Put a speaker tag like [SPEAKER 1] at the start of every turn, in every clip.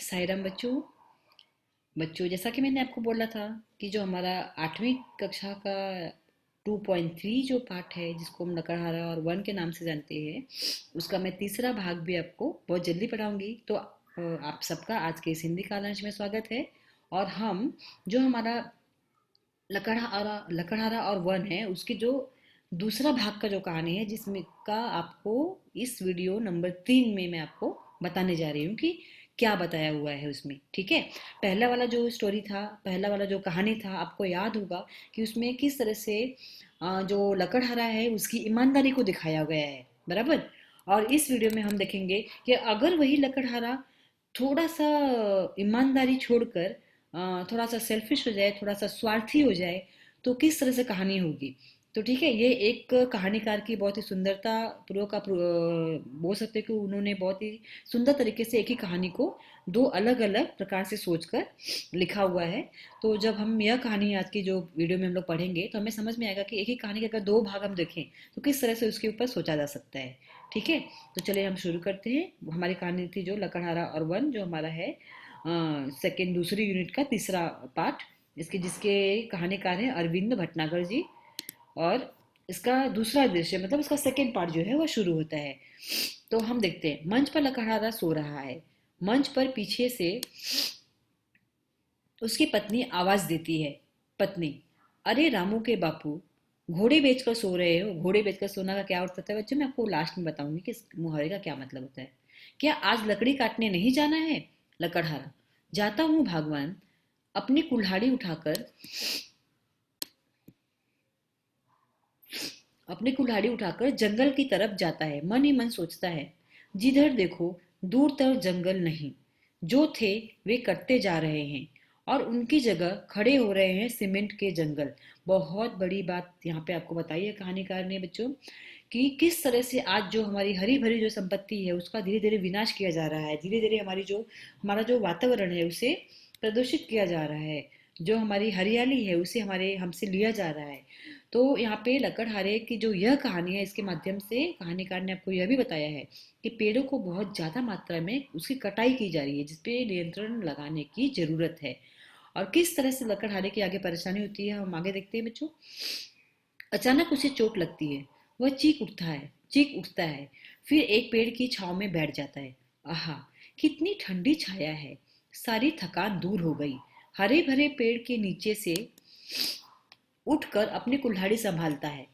[SPEAKER 1] सायराम बच्चों। जैसा कि मैंने आपको बोला था कि जो हमारा 8वीं कक्षा का 2.3 जो पार्ट है जिसको हम लकड़हारा और वन के नाम से जानते हैं, उसका मैं तीसरा भाग भी आपको बहुत जल्दी पढ़ाऊंगी। तो आप सबका आज के इस हिंदी कालांश में स्वागत है। और हम जो हमारा लकड़हारा और वन है उसकी जो दूसरा भाग का जो कहानी है जिसमें का आपको इस वीडियो नंबर 3 में मैं आपको बताने जा रही हूँ कि क्या बताया हुआ है उसमें। ठीक है। पहला वाला जो स्टोरी था, पहला वाला जो कहानी था, आपको याद होगा कि उसमें किस तरह से जो लकड़हारा है उसकी ईमानदारी को दिखाया गया है, बराबर। और इस वीडियो में हम देखेंगे कि अगर वही लकड़हारा थोड़ा सा ईमानदारी छोड़कर थोड़ा सा सेल्फिश हो जाए, थोड़ा सा स्वार्थी हो जाए, तो किस तरह से कहानी होगी। तो ठीक है, ये एक कहानीकार की बहुत ही सुंदरता पूर्वक आप बोल सकते हैं कि उन्होंने बहुत ही सुंदर तरीके से एक ही कहानी को दो अलग अलग प्रकार से सोचकर लिखा हुआ है। तो जब हम यह कहानी आज की जो वीडियो में हम लोग पढ़ेंगे तो हमें समझ में आएगा कि एक ही कहानी के अगर दो भाग हम देखें तो किस तरह से उसके ऊपर सोचा जा सकता है। ठीक है। तो चलिए हम शुरू करते हैं। हमारी कहानी थी जो लकड़हारा और वन, जो हमारा है सेकेंड दूसरी यूनिट का तीसरा पार्ट। जिसके कहानीकार हैं अरविंद भटनागर जी। और इसका दूसरा दृश्य मतलब इसका सेकेंड पार्ट जो है वह शुरू होता है। तो हम देखते हैं, मंच पर लकड़हारा सो रहा है। मंच पर पीछे से उसकी पत्नी आवाज देती है। पत्नी: अरे रामू के बापू, घोड़े बेचकर सो रहे हो? घोड़े बेचकर सोना का क्या अर्थ होता है बच्चों, मैं आपको लास्ट में बताऊंगी कि इस मुहावरे का क्या मतलब होता है। क्या आज लकड़ी काटने नहीं जाना है? लकड़हारा: जाता हूँ भगवान। अपनी कुल्हाड़ी उठाकर जंगल की तरफ जाता है। मन ही मन सोचता है, जिधर देखो दूर तक जंगल नहीं, जो थे वे कटते जा रहे हैं और उनकी जगह खड़े हो रहे हैं सीमेंट के जंगल। बहुत बड़ी बात यहाँ पे आपको बताई है कहानीकार ने बच्चों, कि किस तरह से आज जो हमारी हरी भरी जो संपत्ति है उसका धीरे धीरे विनाश किया जा रहा है। धीरे धीरे हमारा जो वातावरण है उसे प्रदूषित किया जा रहा है। जो हमारी हरियाली है उसे हमारे हमसे लिया जा रहा है। तो यहाँ पे लकड़हारे की जो यह कहानी है, इसके माध्यम से कहानीकार ने आपको यह भी बताया है कि पेड़ों को बहुत ज्यादा मात्रा में उसकी कटाई की जा रही है, जिसपे नियंत्रण लगाने की जरूरत है। और किस तरह से लकड़हारे की आगे परेशानी होती है हम आगे देखते हैं बच्चों। अचानक उसे चोट लगती है। वह चीख उठता है। फिर एक पेड़ की छांव में बैठ जाता है। आहा, कितनी ठंडी छाया है। सारी थकान दूर हो गई। हरे भरे पेड़ के नीचे से उठकर अपनी कुल्हाड़ी संभालता है।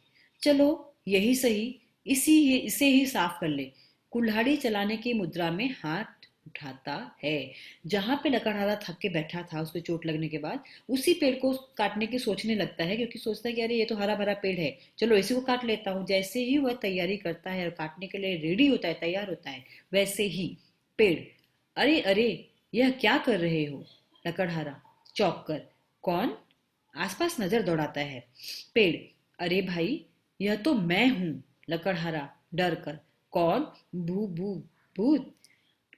[SPEAKER 1] चलो, यही सही, इसे ही साफ कर ले। कुल्हाड़ी चलाने की मुद्रा में हाथ उठाता है। जहां पे लकड़हारा थक के बैठा था उसको चोट लगने के बाद, उसी पेड़ को काटने की सोचने लगता है, क्योंकि सोचता है कि अरे ये तो हरा भरा पेड़ है, चलो इसी को काट लेता हूँ। जैसे ही वह तैयारी करता है और काटने के लिए रेडी होता है, तैयार होता है, वैसे ही पेड़: अरे अरे, यह क्या कर रहे हो? लकड़हारा चौंक कर: कौन? आसपास नजर दौड़ाता है। पेड़: अरे भाई, यह तो मैं हूं। लकड़हारा डर कर: कौन? भू भू भूत।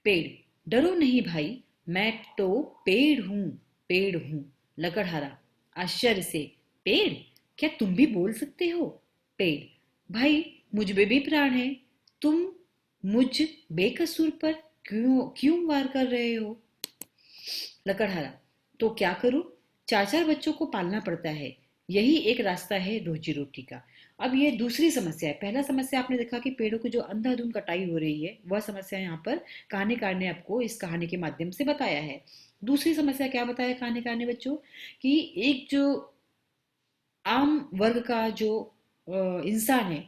[SPEAKER 1] पेड़: डरो नहीं भाई, मैं तो पेड़ हूं। लकड़हारा आश्चर्य से: पेड़? क्या तुम भी बोल सकते हो? पेड़: भाई, मुझ में भी प्राण है। तुम मुझ बेकसूर पर क्यों क्यों वार कर रहे हो? लकड़हारा: तो क्या करूं? चार चार बच्चों को पालना पड़ता है, यही एक रास्ता है रोजी रोटी का। अब ये दूसरी समस्या है। पहला समस्या आपने देखा कि पेड़ों की जो अंधाधुंध कटाई हो रही है, वह समस्या यहाँ पर कहानीकार ने आपको इस कहानी के माध्यम से बताया है। दूसरी समस्या क्या बताया कहानीकार ने बच्चों, कि एक जो आम वर्ग का जो इंसान है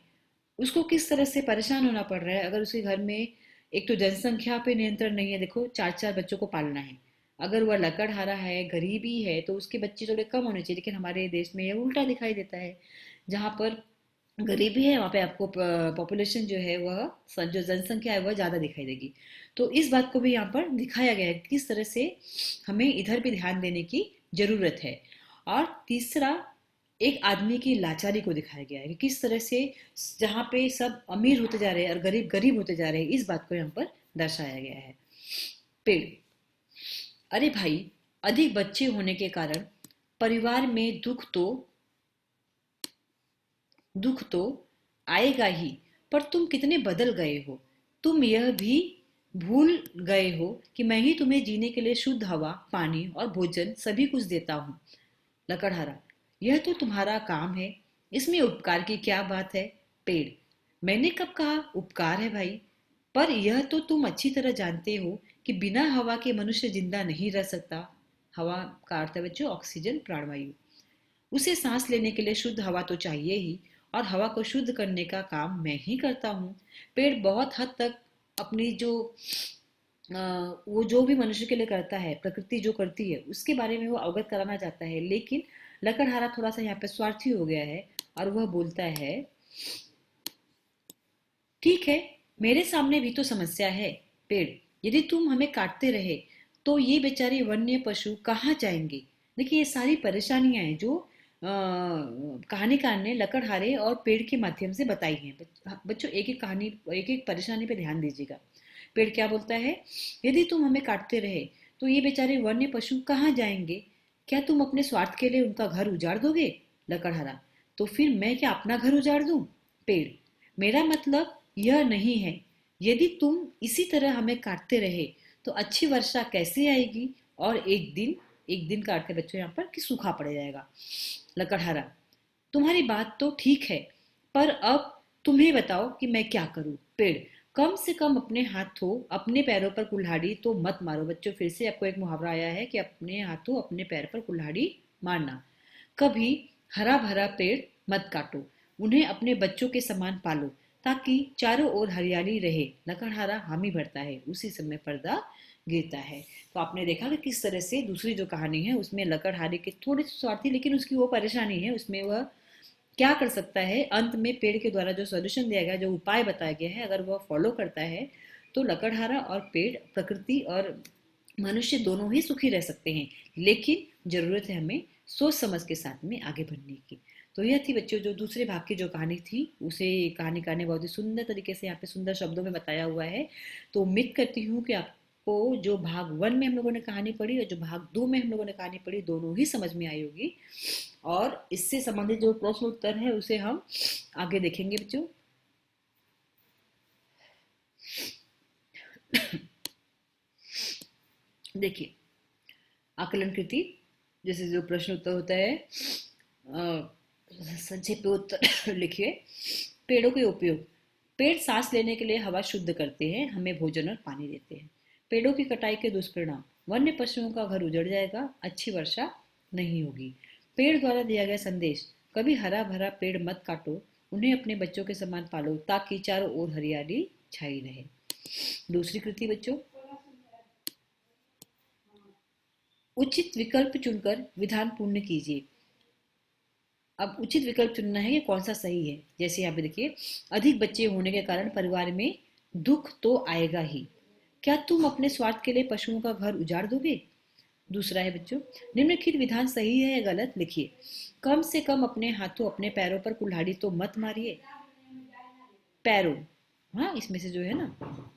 [SPEAKER 1] उसको किस तरह से परेशान होना पड़ रहा है अगर उसके घर में एक तो जनसंख्या पे नियंत्रण नहीं है। देखो, चार चार बच्चों को पालना है। अगर वह लकड़हारा है, गरीबी है, तो उसके बच्चे थोड़े कम होने चाहिए, लेकिन हमारे देश में यह उल्टा दिखाई देता है। जहाँ पर गरीबी है वहाँ पे आपको पॉपुलेशन जो है वह जो जनसंख्या है वह ज़्यादा दिखाई देगी। तो इस बात को भी यहाँ पर दिखाया गया है कि किस तरह से हमें इधर भी ध्यान देने की जरूरत है। और तीसरा, एक आदमी की लाचारी को दिखाया गया है कि किस तरह से जहाँ पे सब अमीर होते जा रहे हैं और गरीब गरीब होते जा रहे हैं, इस बात को यहाँ पर दर्शाया गया है। पेड़: अरे भाई, अधिक बच्चे होने के कारण परिवार में दुख तो आएगा ही, पर तुम कितने बदल गए हो। तुम यह भी भूल गए हो कि मैं ही तुम्हें जीने के लिए शुद्ध हवा, पानी और भोजन सभी कुछ देता हूँ। लकड़हारा, यह तो तुम्हारा काम है, इसमें उपकार की क्या बात है? पेड़, मैंने कब कहा उपकार है भाई? पर यह तो तुम अच्छी तरह जानते हो कि बिना हवा के मनुष्य जिंदा नहीं रह सकता। हवा का अर्थ है बच्चों ऑक्सीजन, प्राणवायु। उसे सांस लेने के लिए शुद्ध हवा तो चाहिए ही, और हवा को शुद्ध करने का काम मैं ही करता हूँ। पेड़ बहुत हद तक अपनी जो वो जो भी मनुष्य के लिए करता है, प्रकृति जो करती है उसके बारे में वो अवगत कराना चाहता है, लेकिन लकड़हारा थोड़ा सा यहाँ पे स्वार्थी हो गया है और वह बोलता है, ठीक है, मेरे सामने भी तो समस्या है। पेड़, यदि तुम हमें काटते रहे तो ये बेचारे वन्य पशु कहाँ जाएंगे? देखिए ये सारी परेशानियां हैं जो कहानीकार ने लकड़हारे और पेड़ के माध्यम से बताई हैं। बच्चों एक एक कहानी, एक एक परेशानी पे ध्यान दीजिएगा। पेड़ क्या बोलता है? यदि तुम हमें काटते रहे तो ये बेचारे वन्य पशु कहाँ जाएंगे? क्या तुम अपने स्वार्थ के लिए उनका घर उजाड़ दोगे? लकड़हारा, तो फिर मैं क्या अपना घर उजाड़ दूं? पेड़, मेरा मतलब यह नहीं है। यदि तुम इसी तरह हमें काटते रहे तो अच्छी वर्षा कैसे आएगी? और एक दिन काटते बच्चों यहाँ पर कि सूखा पड़ जाएगा। लकड़हारा, तुम्हारी बात तो ठीक है, पर अब तुम्हें बताओ कि मैं क्या करूं? पेड़, कम से कम अपने हाथों अपने पैरों पर कुल्हाड़ी तो मत मारो। बच्चों फिर से आपको एक मुहावरा आया है कि अपने हाथों अपने पैर पर कुल्हाड़ी मारना। कभी हरा भरा पेड़ मत काटो, उन्हें अपने बच्चों के समान पालो ताकि चारों ओर हरियाली रहे। लकड़हारा हामी भरता है, उसी समय पर्दा गिरता है। तो आपने देखा कि किस तरह से दूसरी जो कहानी है उसमें लकड़हारे के थोड़ी सी स्वार्थी, लेकिन उसकी वो परेशानी है, उसमें वह क्या कर सकता है, अंत में पेड़ के द्वारा जो सॉल्यूशन दिया गया, जो उपाय बताया गया है, अगर वह फॉलो करता है तो लकड़हारा और पेड़, प्रकृति और मनुष्य दोनों ही सुखी रह सकते हैं। लेकिन जरूरत है हमें सोच समझ के साथ में आगे बढ़ने की। तो यह थी बच्चों जो दूसरे भाग की जो कहानी थी, उसे कहानीकार ने बहुत ही सुंदर तरीके से यहाँ पे सुंदर शब्दों में बताया हुआ है। तो उम्मीद करती हूँ कि आपको जो भाग वन में हम लोगों ने कहानी पढ़ी और जो भाग दो में हम लोगों ने कहानी पढ़ी, दोनों ही समझ में आई होगी। और इससे संबंधित जो प्रश्न उत्तर है उसे हम आगे देखेंगे बच्चों। देखिए, आकलन कृति जैसे जो प्रश्न उत्तर होता है, संक्षेप में उत्तर लिखिए। पेड़ों के उपयोग। पेड़ सांस लेने के लिए हवा शुद्ध करते हैं, हमें भोजन और पानी देते हैं। पेड़ों की कटाई के दुष्परिणाम, वन्य पशुओं का घर उजड़ जाएगा, अच्छी वर्षा नहीं होगी। पेड़ द्वारा दिया गया संदेश, कभी हरा भरा पेड़ मत काटो, उन्हें अपने बच्चों के समान पालो ताकि चारों ओर हरियाली छाई रहे। दूसरी कृति बच्चों, उचित विकल्प चुनकर विधान पूर्ण कीजिए। अब उचित विकल्प चुनना है कि कौन सा सही है। जैसे यहाँ पे देखिए, अधिक बच्चे होने के कारण परिवार में दुख तो आएगा ही, क्या तुम अपने स्वार्थ के लिए पशुओं का घर उजाड़ दोगे? दूसरा है बच्चों, निम्नलिखित विधान सही है या गलत लिखिए। कम से कम अपने हाथों अपने पैरों पर कुल्हाड़ी तो मत मारिए। पैरों, हाँ इसमें से जो है ना,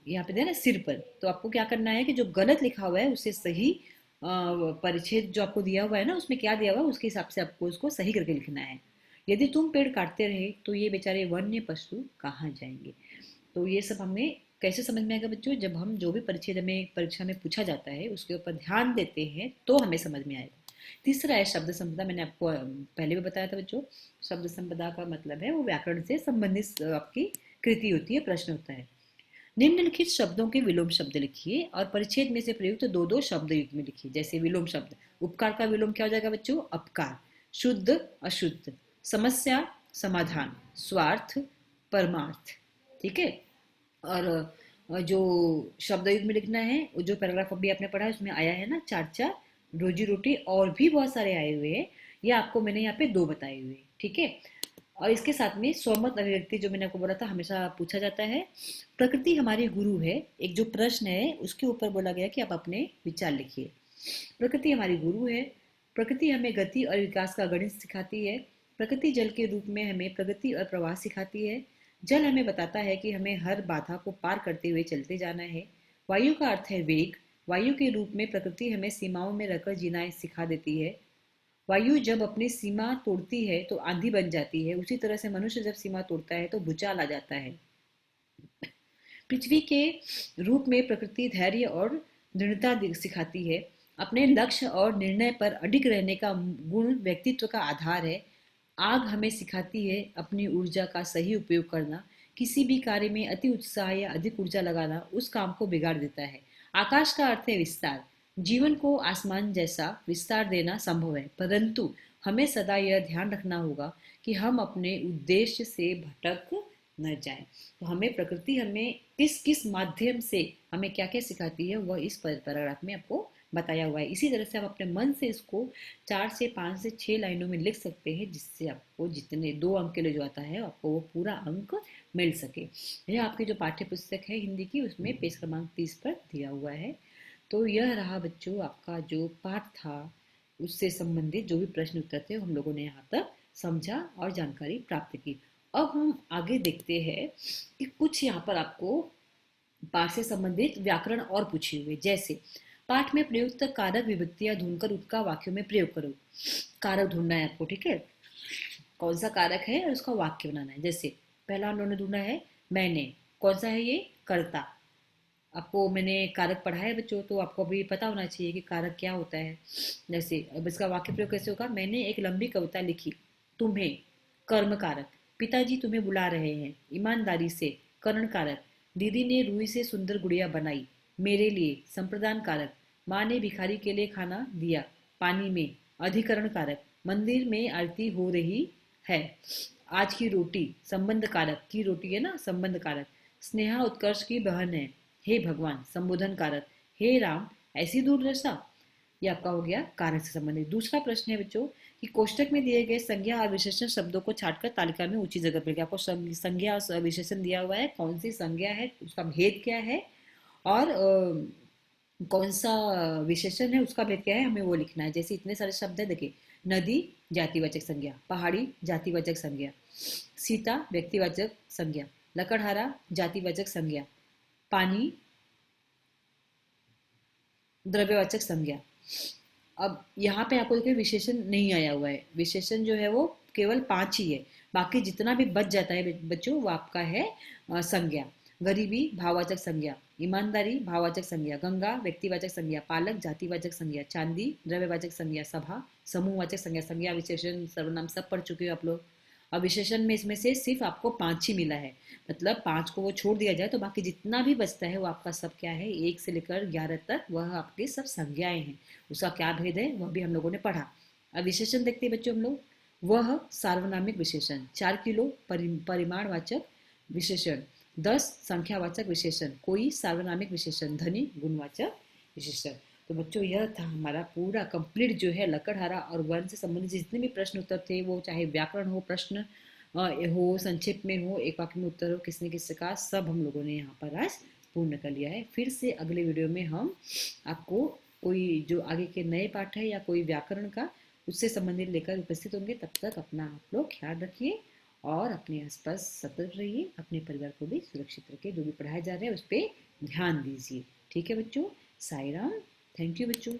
[SPEAKER 1] यहाँ पे ना सिर पर, तो आपको क्या करना है कि जो गलत लिखा हुआ है उससे सही परिच्छेद जो आपको दिया हुआ है ना, उसमें क्या दिया हुआ है उसके हिसाब से आपको उसको सही करके लिखना है। यदि तुम पेड़ काटते रहे तो ये बेचारे वन्य पशु कहाँ जाएंगे? तो ये सब हमें कैसे समझ में आएगा बच्चों? जब हम जो भी परिच्छेद हमें परीक्षा में पूछा जाता है उसके ऊपर ध्यान देते हैं तो हमें समझ में आएगा। तीसरा है शब्द संपदा। मैंने आपको पहले भी बताया था बच्चों, शब्द संपदा का मतलब है वो व्याकरण से संबंधित आपकी कृति होती है, प्रश्न होता है। निम्नलिखित शब्दों के विलोम शब्द लिखिए और परिच्छेद में से प्रयुक्त दो दो शब्द युग्म में लिखिए। जैसे विलोम शब्द, उपकार का विलोम क्या हो जाएगा बच्चों? अपकार। शुद्ध अशुद्ध, समस्या समाधान, स्वार्थ परमार्थ। ठीक है। और जो शब्द युग्म में लिखना है, जो पैराग्राफ अभी आपने पढ़ा है उसमें आया है ना, चार चार, रोजी रोटी, और भी बहुत सारे आए हुए हैं। ये आपको मैंने यहाँ पे दो बताए हुए हैं। ठीक है। और इसके साथ में स्वमत अभिव्यक्ति जो मैंने आपको बोला था हमेशा पूछा जाता है। प्रकृति हमारी गुरु है, एक जो प्रश्न है उसके ऊपर बोला गया कि आप अपने विचार लिखिए। प्रकृति हमारी गुरु है। प्रकृति हमें गति और विकास का गणित सिखाती है। प्रकृति जल के रूप में हमें प्रगति और प्रवाह सिखाती है। जल हमें बताता है कि हमें हर बाधा को पार करते हुए चलते जाना है। वायु का अर्थ है वेग। वायु के रूप में प्रकृति हमें सीमाओं में रहकर जीना सिखा देती है। वायु जब अपनी सीमा तोड़ती है तो आंधी बन जाती है, उसी तरह से मनुष्य जब सीमा तोड़ता है तो भूचाल आ जाता है। पृथ्वी के रूप में प्रकृति धैर्य और दृढ़ता सिखाती है। अपने लक्ष्य और निर्णय पर अडिग रहने का गुण व्यक्तित्व का आधार है। आग हमें सिखाती है अपनी ऊर्जा का सही उपयोग करना। किसी भी कार्य में अति उत्साह या अधिक ऊर्जा लगाना उस काम को बिगाड़ देता है। आकाश का अर्थ है विस्तार। जीवन को आसमान जैसा विस्तार देना संभव है, परंतु हमें सदा यह ध्यान रखना होगा कि हम अपने उद्देश्य से भटक न जाए। तो हमें प्रकृति हमें किस किस माध्यम से हमें क्या क्या सिखाती है वह इस पैराग्राफ में आपको बताया हुआ है। इसी तरह से आप अपने मन से इसको 4 से 5 से 6 लाइनों में लिख सकते हैं, जिससे आपको जितने 2 अंक के लिए जो आता है आपको वो पूरा अंक मिल सके। यह आपकी जो पाठ्य पुस्तक है हिंदी की, उसमें पेज क्रमांक 30 पर दिया हुआ है। तो यह रहा बच्चों आपका जो पाठ था, उससे संबंधित जो भी प्रश्न उत्तर थे हम लोगों ने यहाँ तक समझा और जानकारी प्राप्त की। अब हम आगे देखते हैं कि कुछ यहाँ पर आपको पाठ से संबंधित व्याकरण और पूछे हुए, जैसे पाठ में प्रयुक्त कारक विभक्तियां ढूंढकर उसका वाक्यों में प्रयोग करो। कारक ढूंढना है आपको, ठीक है, कौन सा कारक है और उसका वाक्य बनाना है। जैसे पहला उन्होंने ढूंढा है मैंने, कौन सा है ये, कर्ता। आपको मैंने कारक पढ़ा है बच्चों, तो आपको अभी पता होना चाहिए कि कारक क्या होता है। जैसे अब इसका वाक्य प्रयोग कैसे होगा, मैंने एक लंबी कविता लिखी। तुम्हें, कर्म कारक। पिताजी तुम्हें बुला रहे हैं, ईमानदारी से, करण कारक। दीदी ने रुई से सुंदर गुड़िया बनाई, मेरे लिए, संप्रदान कारक। माँ ने भिखारी के लिए खाना दिया, पानी में, अधिकरण कारक। मंदिर में आरती हो रही है, आज की रोटी, संबंध कारक। की रोटी है ना, संबंध कारक। स्नेहा उत्कर्ष की बहन है, हे भगवान, संबोधन कारक। हे राम, ऐसी दुर्दशा। ये आपका हो गया कारक से संबंधित। दूसरा प्रश्न है बच्चों कि कोष्टक में दिए गए संज्ञा और विशेषण शब्दों को छांटकर तालिका में ऊंची जगह पर। आपको संज्ञा और विशेषण दिया हुआ है, कौन सी संज्ञा है, उसका भेद क्या है, और कौन सा विशेषण है उसका भेद क्या है, हमें वो लिखना है। जैसे इतने सारे शब्द है, देखिए, नदी जातिवाचक संज्ञा, पहाड़ी जातिवाचक संज्ञा, सीता व्यक्तिवाचक संज्ञा, लकड़हारा जातिवाचक संज्ञा, पानी द्रव्यवाचक संज्ञा। अब यहाँ पे आपको देखिए विशेषण नहीं आया हुआ है, विशेषण जो है वो केवल 5 ही है। बाकी जितना भी बच जाता है बच्चों वो आपका है संज्ञा। गरीबी भाववाचक संज्ञा, ईमानदारी भाववाचक संज्ञा, गंगा व्यक्तिवाचक संज्ञा, पालक जातिवाचक संज्ञा, चांदी द्रव्यवाचक संज्ञा, सभा समूहवाचक संज्ञा। संज्ञा विशेषण सर्वनाम सब पढ़ चुके हो आप लोग। अब विशेषण में इसमें से सिर्फ आपको 5 ही मिला है, मतलब 5 को वो छोड़ दिया जाए तो बाकी जितना भी बचता है वो आपका सब क्या है, 1 से लेकर 11 तक वह आपके सब संज्ञाएं हैं। उसका क्या भेद है वह भी हम लोगों ने पढ़ा। अब विशेषण देखते हैं बच्चों हम लोग। वह सार्वनामिक विशेषण, 4 किलो परिमाणवाचक विशेषण, 10 संख्यावाचक विशेषण, कोई सार्वनामिक विशेषण, धनी गुणवाचक विशेषण। तो बच्चों यह था हमारा पूरा कंप्लीट जो है लकड़हारा और वर्ण से संबंधित जितने भी प्रश्न उत्तर थे, वो चाहे व्याकरण हो, प्रश्न हो, संक्षिप्त में हो, एक वाक्य में उत्तर हो, किसने किससे कहा, सब हम लोगों ने यहाँ पर आज पूर्ण कर लिया है। फिर से अगले वीडियो में हम आपको कोई जो आगे के नए पाठ है या कोई व्याकरण का उससे संबंधित लेकर उपस्थित होंगे। तब तक अपना आप लोग ख्याल रखिए और अपने आसपास सतर्क रहिए, अपने परिवार को भी सुरक्षित रखिए। जो भी पढ़ाया जा रहा है उस पर ध्यान दीजिए। ठीक है बच्चों, साई राम। थैंक यू बच्चों।